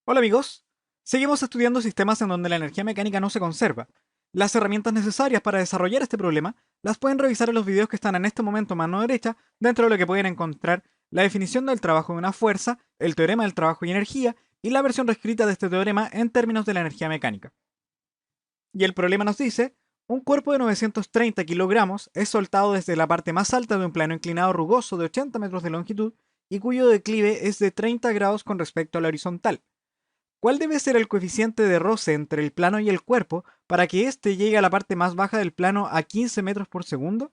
Hola amigos, seguimos estudiando sistemas en donde la energía mecánica no se conserva. Las herramientas necesarias para desarrollar este problema las pueden revisar en los videos que están en este momento a mano derecha, dentro de lo que pueden encontrar la definición del trabajo de una fuerza, el teorema del trabajo y energía, y la versión reescrita de este teorema en términos de la energía mecánica. Y el problema nos dice, un cuerpo de 930 kilogramos es soltado desde la parte más alta de un plano inclinado rugoso de 80 metros de longitud y cuyo declive es de 30 grados con respecto a la horizontal. ¿Cuál debe ser el coeficiente de roce entre el plano y el cuerpo para que éste llegue a la parte más baja del plano a 15 metros por segundo?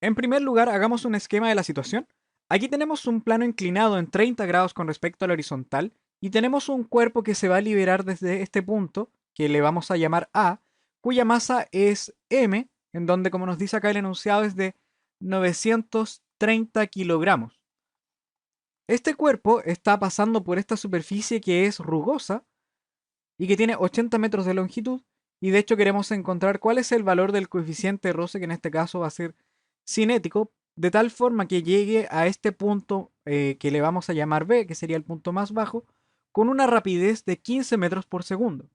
En primer lugar, hagamos un esquema de la situación. Aquí tenemos un plano inclinado en 30 grados con respecto al horizontal y tenemos un cuerpo que se va a liberar desde este punto, que le vamos a llamar A, cuya masa es m, en donde, como nos dice acá el enunciado, es de 930 kilogramos. Este cuerpo está pasando por esta superficie que es rugosa y que tiene 80 metros de longitud, y de hecho queremos encontrar cuál es el valor del coeficiente de roce, que en este caso va a ser cinético, de tal forma que llegue a este punto que le vamos a llamar B, que sería el punto más bajo, con una rapidez de 15 metros por segundo.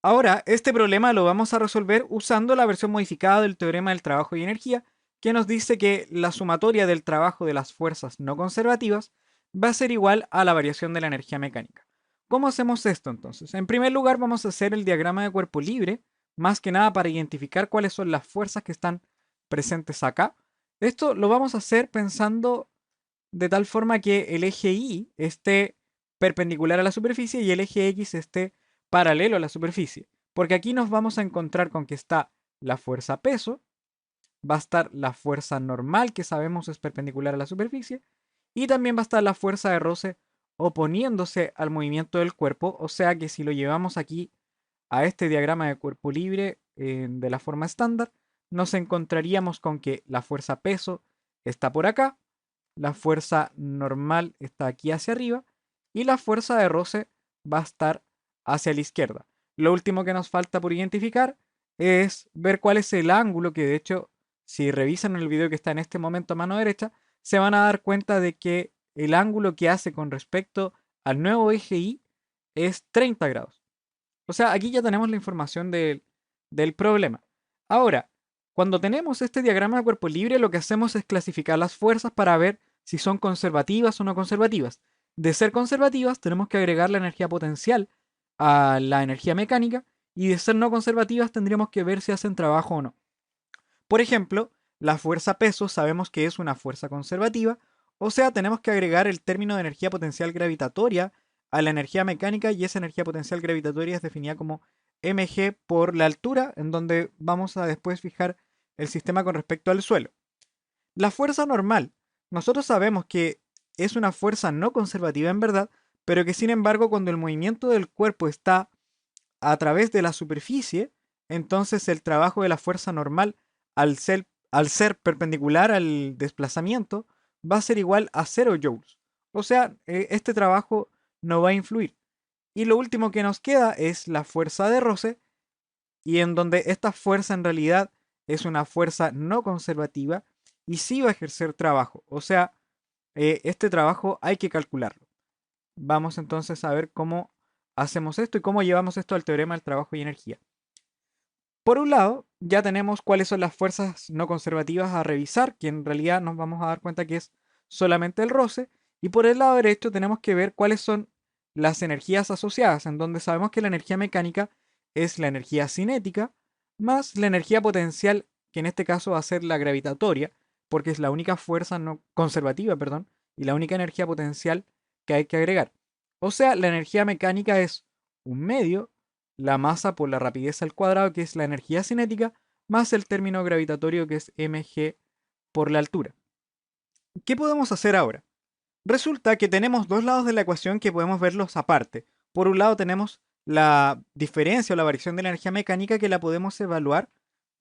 Ahora, este problema lo vamos a resolver usando la versión modificada del teorema del trabajo y energía, que nos dice que la sumatoria del trabajo de las fuerzas no conservativas va a ser igual a la variación de la energía mecánica. ¿Cómo hacemos esto entonces? En primer lugar, vamos a hacer el diagrama de cuerpo libre, más que nada para identificar cuáles son las fuerzas que están presentes acá. Esto lo vamos a hacer pensando de tal forma que el eje Y esté perpendicular a la superficie y el eje X esté paralelo a la superficie. Porque aquí nos vamos a encontrar con que está la fuerza peso, va a estar la fuerza normal, que sabemos es perpendicular a la superficie, y también va a estar la fuerza de roce oponiéndose al movimiento del cuerpo. O sea que si lo llevamos aquí a este diagrama de cuerpo libre de la forma estándar, nos encontraríamos con que la fuerza peso está por acá, la fuerza normal está aquí hacia arriba y la fuerza de roce va a estar hacia la izquierda. Lo último que nos falta por identificar es ver cuál es el ángulo, que de hecho, si revisan el video que está en este momento a mano derecha, se van a dar cuenta de que el ángulo que hace con respecto al nuevo eje Y es 30 grados. O sea, aquí ya tenemos la información del problema. Ahora, cuando tenemos este diagrama de cuerpo libre, lo que hacemos es clasificar las fuerzas para ver si son conservativas o no conservativas. De ser conservativas, tenemos que agregar la energía potencial a la energía mecánica, y de ser no conservativas, tendríamos que ver si hacen trabajo o no. Por ejemplo, la fuerza peso sabemos que es una fuerza conservativa, o sea, tenemos que agregar el término de energía potencial gravitatoria a la energía mecánica, y esa energía potencial gravitatoria es definida como mg por la altura, en donde vamos a después fijar el sistema con respecto al suelo. La fuerza normal, nosotros sabemos que es una fuerza no conservativa en verdad, pero que sin embargo cuando el movimiento del cuerpo está a través de la superficie, entonces el trabajo de la fuerza normal, al ser perpendicular al desplazamiento, va a ser igual a 0 joules. O sea, este trabajo no va a influir. Y lo último que nos queda es la fuerza de roce, y en donde esta fuerza en realidad es una fuerza no conservativa y sí va a ejercer trabajo. O sea, este trabajo hay que calcularlo. Vamos entonces a ver cómo hacemos esto y cómo llevamos esto al teorema del trabajo y energía. Por un lado, ya tenemos cuáles son las fuerzas no conservativas a revisar, que en realidad nos vamos a dar cuenta que es solamente el roce. Y por el lado derecho tenemos que ver cuáles son las energías asociadas, en donde sabemos que la energía mecánica es la energía cinética más la energía potencial, que en este caso va a ser la gravitatoria, porque es la única fuerza no conservativa, perdón, y la única energía potencial que hay que agregar. O sea, la energía mecánica es un medio, la masa por la rapidez al cuadrado, que es la energía cinética, más el término gravitatorio, que es mg por la altura. ¿Qué podemos hacer ahora? Resulta que tenemos dos lados de la ecuación que podemos verlos aparte. Por un lado tenemos la diferencia o la variación de la energía mecánica, que la podemos evaluar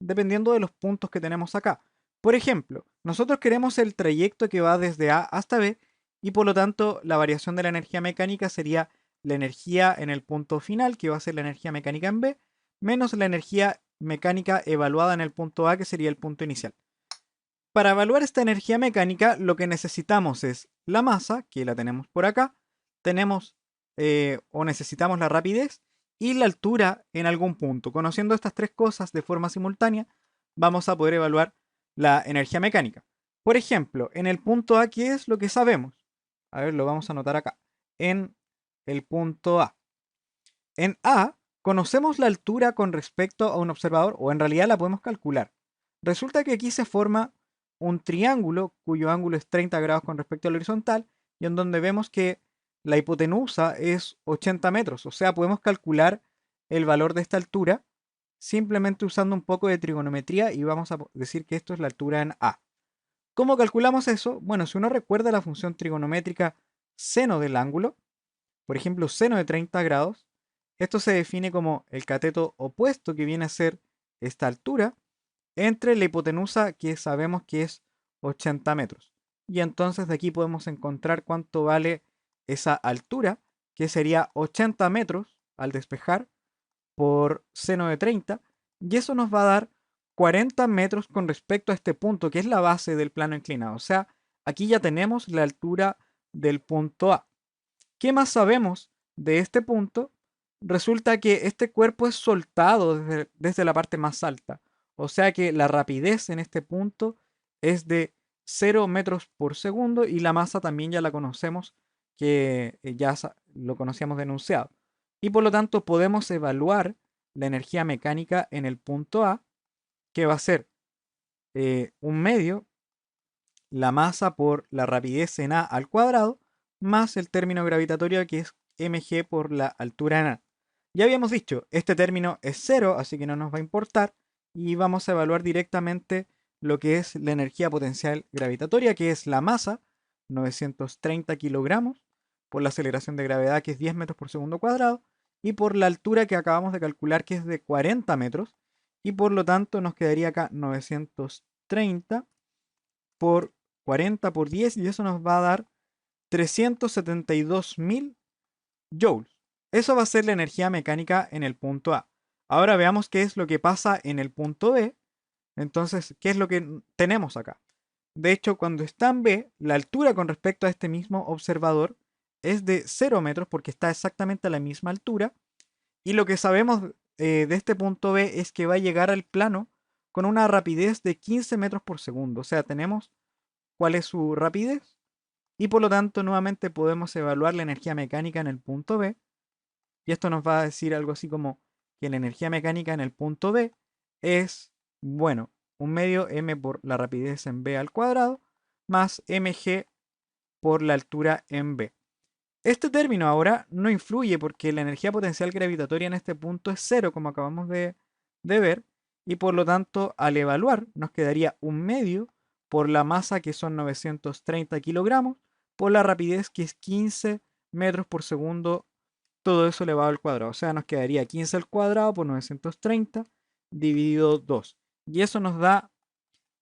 dependiendo de los puntos que tenemos acá. Por ejemplo, nosotros queremos el trayecto que va desde A hasta B, y por lo tanto la variación de la energía mecánica sería la energía en el punto final, que va a ser la energía mecánica en B, menos la energía mecánica evaluada en el punto A, que sería el punto inicial. Para evaluar esta energía mecánica, lo que necesitamos es la masa, que la tenemos por acá, tenemos o necesitamos la rapidez y la altura en algún punto. Conociendo estas tres cosas de forma simultánea, vamos a poder evaluar la energía mecánica. Por ejemplo, en el punto A, ¿qué es lo que sabemos? A ver, lo vamos a anotar acá. En el punto A. En A, conocemos la altura con respecto a un observador, o en realidad la podemos calcular. Resulta que aquí se forma un triángulo cuyo ángulo es 30 grados con respecto al horizontal, y en donde vemos que la hipotenusa es 80 metros. O sea, podemos calcular el valor de esta altura simplemente usando un poco de trigonometría y vamos a decir que esto es la altura en A. ¿Cómo calculamos eso? Bueno, si uno recuerda la función trigonométrica seno del ángulo, por ejemplo, seno de 30 grados, esto se define como el cateto opuesto que viene a ser esta altura entre la hipotenusa que sabemos que es 80 metros. Y entonces de aquí podemos encontrar cuánto vale esa altura, que sería 80 metros al despejar por seno de 30, y eso nos va a dar 40 metros con respecto a este punto, que es la base del plano inclinado. O sea, aquí ya tenemos la altura del punto A. ¿Qué más sabemos de este punto? Resulta que este cuerpo es soltado desde la parte más alta. O sea que la rapidez en este punto es de 0 metros por segundo y la masa también ya la conocemos, que ya lo conocíamos denunciado. Y por lo tanto podemos evaluar la energía mecánica en el punto A, que va a ser un medio, la masa por la rapidez en A al cuadrado, más el término gravitatorio que es mg por la altura en A. Ya habíamos dicho, este término es cero, así que no nos va a importar, y vamos a evaluar directamente lo que es la energía potencial gravitatoria, que es la masa, 930 kilogramos, por la aceleración de gravedad, que es 10 metros por segundo cuadrado, y por la altura que acabamos de calcular, que es de 40 metros, y por lo tanto nos quedaría acá 930 por 40 por 10 y eso nos va a dar 372.000 joules. Eso va a ser la energía mecánica en el punto A. Ahora veamos qué es lo que pasa en el punto B. Entonces, ¿qué es lo que tenemos acá? De hecho, cuando está en B, la altura con respecto a este mismo observador es de 0 metros porque está exactamente a la misma altura. Y lo que sabemos de este punto B es que va a llegar al plano con una rapidez de 15 metros por segundo. O sea, tenemos cuál es su rapidez y por lo tanto nuevamente podemos evaluar la energía mecánica en el punto B y esto nos va a decir algo así como que la energía mecánica en el punto B es, bueno, un medio m por la rapidez en b al cuadrado más mg por la altura en b. Este término ahora no influye porque la energía potencial gravitatoria en este punto es cero, como acabamos de ver, y por lo tanto al evaluar nos quedaría un medio por la masa que son 930 kilogramos, por la rapidez que es 15 metros por segundo, todo eso elevado al cuadrado. O sea, nos quedaría 15 al cuadrado por 930 dividido 2. Y eso nos da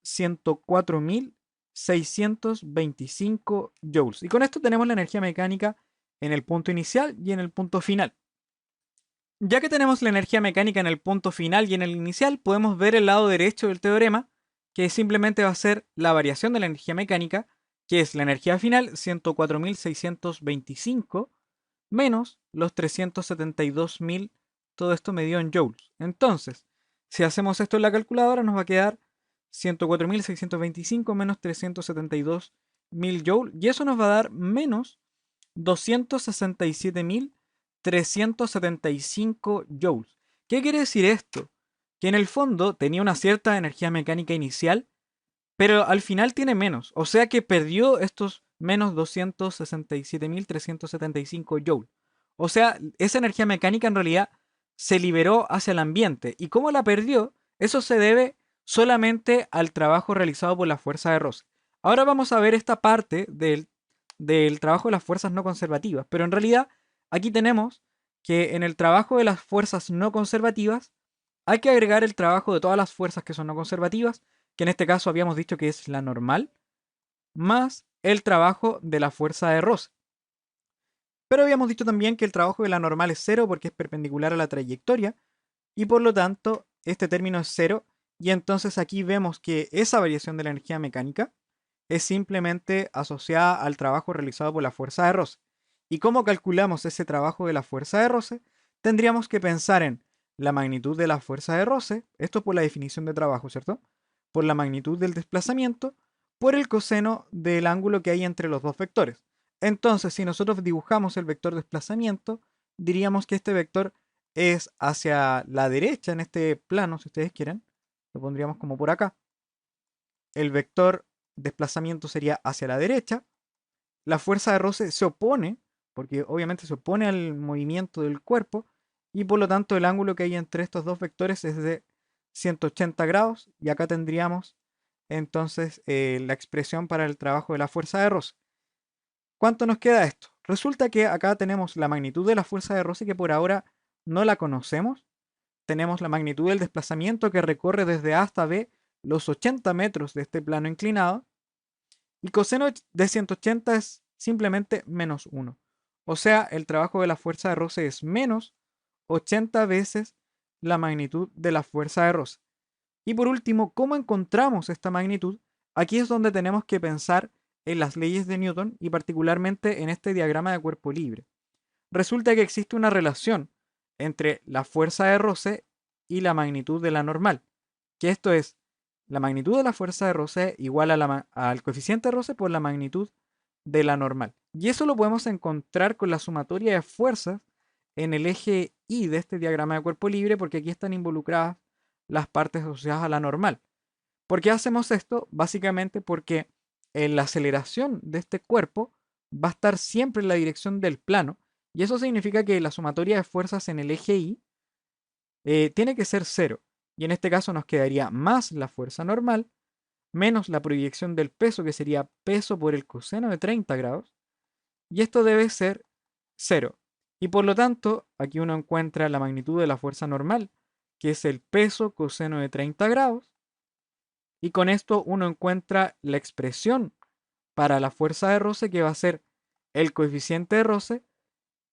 104.625 joules. Y con esto tenemos la energía mecánica en el punto inicial y en el punto final. Ya que tenemos la energía mecánica en el punto final y en el inicial, podemos ver el lado derecho del teorema, que simplemente va a ser la variación de la energía mecánica, que es la energía final, 104.625, menos los 372.000, todo esto medido en joules. Entonces, si hacemos esto en la calculadora, nos va a quedar 104.625 menos 372.000 joules, y eso nos va a dar menos 267.375 joules. ¿Qué quiere decir esto? Que en el fondo tenía una cierta energía mecánica inicial, pero al final tiene menos. O sea que perdió estos menos 267.375 joules. O sea, esa energía mecánica en realidad se liberó hacia el ambiente. ¿Y cómo la perdió? Eso se debe solamente al trabajo realizado por la fuerza de Rosse. Ahora vamos a ver esta parte del trabajo de las fuerzas no conservativas. Pero en realidad aquí tenemos que en el trabajo de las fuerzas no conservativas hay que agregar el trabajo de todas las fuerzas que son no conservativas, que en este caso habíamos dicho que es la normal, más el trabajo de la fuerza de Rosse. Pero habíamos dicho también que el trabajo de la normal es cero porque es perpendicular a la trayectoria y por lo tanto este término es cero y entonces aquí vemos que esa variación de la energía mecánica es simplemente asociada al trabajo realizado por la fuerza de Rosse. ¿Y cómo calculamos ese trabajo de la fuerza de roce? Tendríamos que pensar en la magnitud de la fuerza de roce, esto por la definición de trabajo, ¿cierto? Por la magnitud del desplazamiento, por el coseno del ángulo que hay entre los dos vectores. Entonces, si nosotros dibujamos el vector desplazamiento, diríamos que este vector es hacia la derecha en este plano, si ustedes quieren. Lo pondríamos como por acá. El vector desplazamiento sería hacia la derecha. La fuerza de roce se opone, porque obviamente se opone al movimiento del cuerpo, y por lo tanto el ángulo que hay entre estos dos vectores es de 180 grados, y acá tendríamos entonces la expresión para el trabajo de la fuerza de roce. ¿Cuánto nos queda esto? Resulta que acá tenemos la magnitud de la fuerza de roce que por ahora no la conocemos. Tenemos la magnitud del desplazamiento que recorre desde A hasta B los 80 metros de este plano inclinado. Y coseno de 180 es simplemente menos 1. O sea, el trabajo de la fuerza de roce es menos 80 veces la magnitud de la fuerza de roce. Y por último, ¿cómo encontramos esta magnitud? Aquí es donde tenemos que pensar en las leyes de Newton y particularmente en este diagrama de cuerpo libre. Resulta que existe una relación entre la fuerza de roce y la magnitud de la normal, que esto es la magnitud de la fuerza de roce igual a al coeficiente de roce por la magnitud de la normal. Y eso lo podemos encontrar con la sumatoria de fuerzas en el eje Y de este diagrama de cuerpo libre, porque aquí están involucradas las partes asociadas a la normal. ¿Por qué hacemos esto? Básicamente porque la aceleración de este cuerpo va a estar siempre en la dirección del plano, y eso significa que la sumatoria de fuerzas en el eje Y tiene que ser cero. Y en este caso nos quedaría más la fuerza normal, menos la proyección del peso, que sería peso por el coseno de 30 grados, y esto debe ser cero. Y por lo tanto, aquí uno encuentra la magnitud de la fuerza normal, que es el peso coseno de 30 grados, y con esto uno encuentra la expresión para la fuerza de roce, que va a ser el coeficiente de roce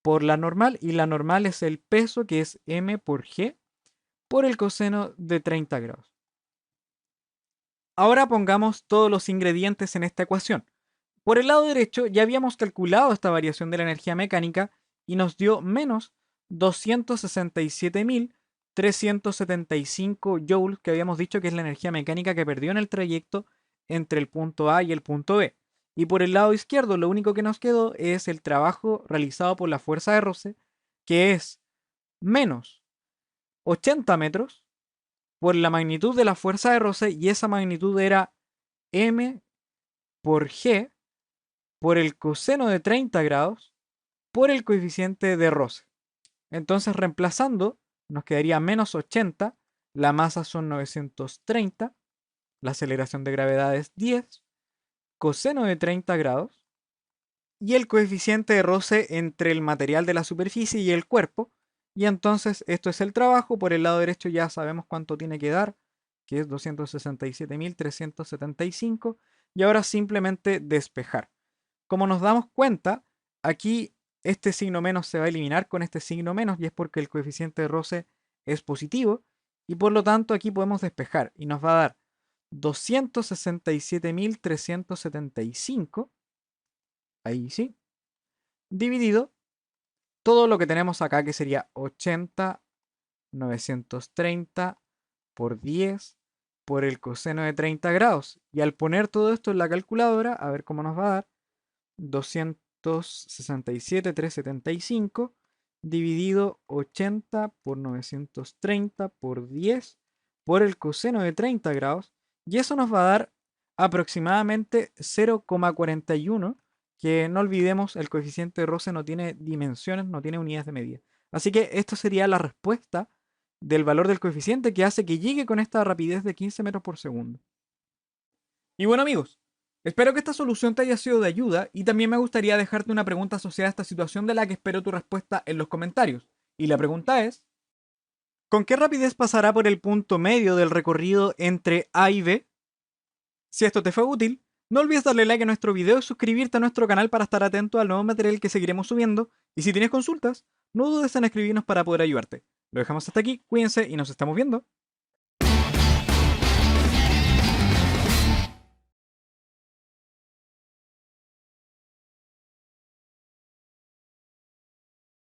por la normal, y la normal es el peso, que es m por g, por el coseno de 30 grados. Ahora pongamos todos los ingredientes en esta ecuación. Por el lado derecho ya habíamos calculado esta variación de la energía mecánica y nos dio menos 267.375 joules, que habíamos dicho que es la energía mecánica que perdió en el trayecto entre el punto A y el punto B. Y por el lado izquierdo lo único que nos quedó es el trabajo realizado por la fuerza de roce, que es menos 80 metros por la magnitud de la fuerza de roce, y esa magnitud era m por g por el coseno de 30 grados por el coeficiente de roce. Entonces, reemplazando, nos quedaría menos 80, la masa son 930, la aceleración de gravedad es 10, coseno de 30 grados, y el coeficiente de roce entre el material de la superficie y el cuerpo. Y entonces esto es el trabajo. Por el lado derecho ya sabemos cuánto tiene que dar, que es 267.375. Y ahora simplemente despejar. Como nos damos cuenta, aquí este signo menos se va a eliminar con este signo menos, y es porque el coeficiente de roce es positivo, y por lo tanto aquí podemos despejar y nos va a dar 267.375, ahí sí, dividido todo lo que tenemos acá, que sería 80, 930 por 10 por el coseno de 30 grados. Y al poner todo esto en la calculadora, a ver cómo nos va a dar, 267.375 dividido 80 por 930 por 10 por el coseno de 30 grados, y eso nos va a dar aproximadamente 0,41, que no olvidemos, el coeficiente de roce no tiene dimensiones, no tiene unidades de medida. Así que esto sería la respuesta del valor del coeficiente, que hace que llegue con esta rapidez de 15 metros por segundo. Y bueno, amigos, espero que esta solución te haya sido de ayuda, y también me gustaría dejarte una pregunta asociada a esta situación, de la que espero tu respuesta en los comentarios. Y la pregunta es: ¿con qué rapidez pasará por el punto medio del recorrido entre A y B? Si esto te fue útil, no olvides darle like a nuestro video y suscribirte a nuestro canal para estar atento al nuevo material que seguiremos subiendo. Y si tienes consultas, no dudes en escribirnos para poder ayudarte. Lo dejamos hasta aquí, cuídense y nos estamos viendo.